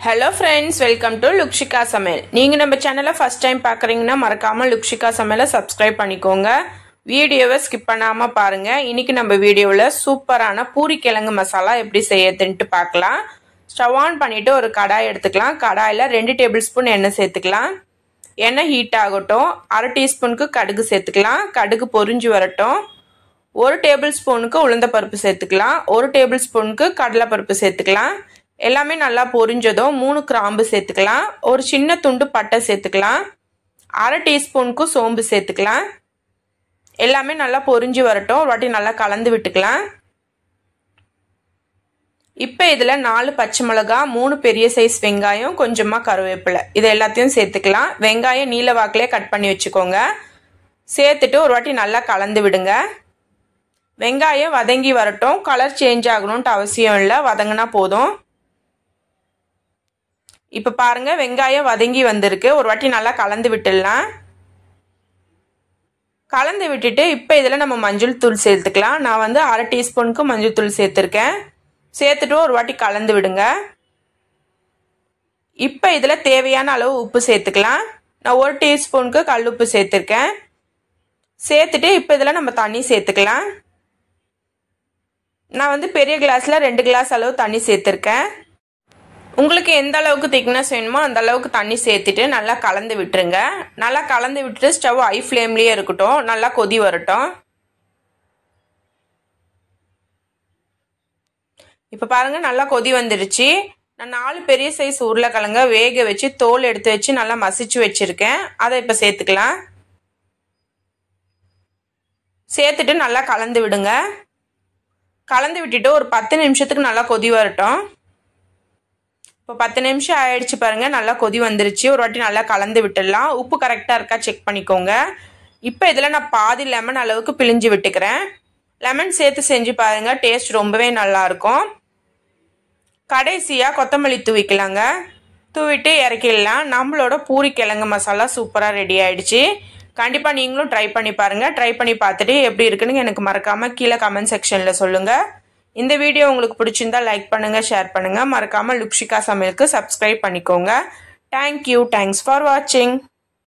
Hello friends, welcome to Lukshika Samayal. நீங்க நம்ம சேனலை ஃபர்ஸ்ட் டைம் பார்க்கறீங்கன்னா மறக்காம லுக்ஷிகா சமையலை சப்ஸ்கிரைப் பண்ணிக்கோங்க. வீடியோவை ஸ்கிப் பண்ணாம பாருங்க. இன்னைக்கு நம்ம வீடியோல சூப்பரான பூரி கிழங்கு மசாலா எப்படி செய்யறதுன்னு பார்க்கலாம். ஸ்டவ் ஆன் பண்ணிட்டு ஒரு கடாய் எடுத்துக்கலாம். கடாயில 2 டேபிள்ஸ்பூன் எண்ணெய் சேர்த்துக்கலாம். எண்ணெய் ஹீட் ஆகட்டும். 1/2 டீஸ்பூனுக்கு கடுகு சேர்த்துக்கலாம். கடுகு பொரிஞ்சு வரட்டும். 1 டேபிள்ஸ்பூனுக்கு உளுந்த பருப்பு சேர்த்துக்கலாம். 1 டேபிள்ஸ்பூனுக்கு கடலை பருப்பு சேர்த்துக்கலாம். எல்லாமே நல்லா பொரிஞ்சதும் 3 கிராம்பு சேர்த்துக்கலாம். ஒரு சின்ன துண்டு பட்டை சேர்த்துக்கலாம். 1/2 டீஸ்பூனுக்கு சோம்பு சேர்த்துக்கலாம். எல்லாமே நல்லா பொரிஞ்சு வரட்டும். ஒரு வாட்டி நல்லா கலந்து விட்டுக்கலாம். இப்போ இதில் 4 பச்சை மிளகாய், 3 பெரிய சைஸ் வெங்காயம், கொஞ்சமாக கருவேப்பிலை இது எல்லாத்தையும் சேர்த்துக்கலாம். வெங்காயம் நீல வாக்கிலே கட் பண்ணி வச்சுக்கோங்க. சேர்த்துட்டு ஒரு வாட்டி நல்லா கலந்து விடுங்க. வெங்காயம் வதங்கி வரட்டும். கலர் சேஞ்ச் ஆகணும்ட்டு அவசியம் இல்லை, வதங்கினா போதும். இப்போ பாருங்க வெங்காயம் வதங்கி வந்திருக்கு. ஒரு வாட்டி நல்லா கலந்து விட்டுடலாம். கலந்து விட்டுட்டு இப்போ இதில் நம்ம மஞ்சள் தூள் சேர்த்துக்கலாம். நான் 1/2 டீஸ்பூனுக்கு மஞ்சள் தூள் சேர்த்துருக்கேன். சேர்த்துட்டு ஒரு வாட்டி கலந்து விடுங்க. இப்போ இதில் தேவையான அளவு உப்பு சேர்த்துக்கலாம். நான் 1 டீஸ்பூனுக்கு கல் உப்பு சேர்த்துருக்கேன். சேர்த்துட்டு இப்போ இதில் நம்ம தண்ணி சேர்த்துக்கலாம். நான் பெரிய கிளாஸில் 2 கிளாஸ் அளவு தண்ணி சேர்த்துருக்கேன். உங்களுக்கு எந்த அளவுக்கு திக்னஸ் வேணுமோ அந்த அளவுக்கு தண்ணி சேர்த்துட்டு நல்லா கலந்து விட்டுருங்க. நல்லா கலந்து விட்டுட்டு ஸ்டவ் ஹை ஃப்ளேம்லேயே இருக்கட்டும். நல்லா கொதி வரட்டும். இப்போ பாருங்க நல்லா கொதி வந்துடுச்சு. நான் 4 பெரிய சைஸ் உருளைக்கிழங்க வேக வச்சு தோல் எடுத்து வச்சு நல்லா மசிச்சு வச்சிருக்கேன். அதை இப்போ சேர்த்துக்கலாம். சேர்த்துட்டு நல்லா கலந்து விடுங்க. கலந்து விட்டுட்டு ஒரு 10 நிமிஷத்துக்கு நல்லா கொதி வரட்டும். இப்போ 10 நிமிஷம் ஆயிடுச்சு பாருங்க. நல்லா கொதி வந்துருச்சு. ஒரு வாட்டி நல்லா கலந்து விட்டுடலாம். உப்பு கரெக்டாக இருக்கா செக் பண்ணிக்கோங்க. இப்போ இதில் நான் பாதி லெமன் அளவுக்கு பிழிஞ்சு விட்டுக்கிறேன். லெமன் சேர்த்து செஞ்சு பாருங்க, டேஸ்ட் ரொம்பவே நல்லா இருக்கும். கடைசியாக கொத்தமல்லி தூவிக்கலாங்க. தூவிட்டு இறக்கிடலாம். நம்மளோட பூரி கிழங்கு மசாலா சூப்பராக ரெடி ஆயிடுச்சு. கண்டிப்பாக நீங்களும் ட்ரை பண்ணி பாருங்கள். ட்ரை பண்ணி பார்த்துட்டு எப்படி இருக்குன்னு எனக்கு மறக்காமல் கீழே கமெண்ட் செக்ஷனில் சொல்லுங்கள். இந்த வீடியோ உங்களுக்கு பிடிச்சிருந்தா லைக் பண்ணுங்கள், ஷேர் பண்ணுங்கள். மறக்காமல் லுக்ஷிகா சமையலுக்கு சப்ஸ்கிரைப் பண்ணிக்கோங்க. தேங்க்யூ. தேங்க்ஸ் ஃபார் வாட்சிங்.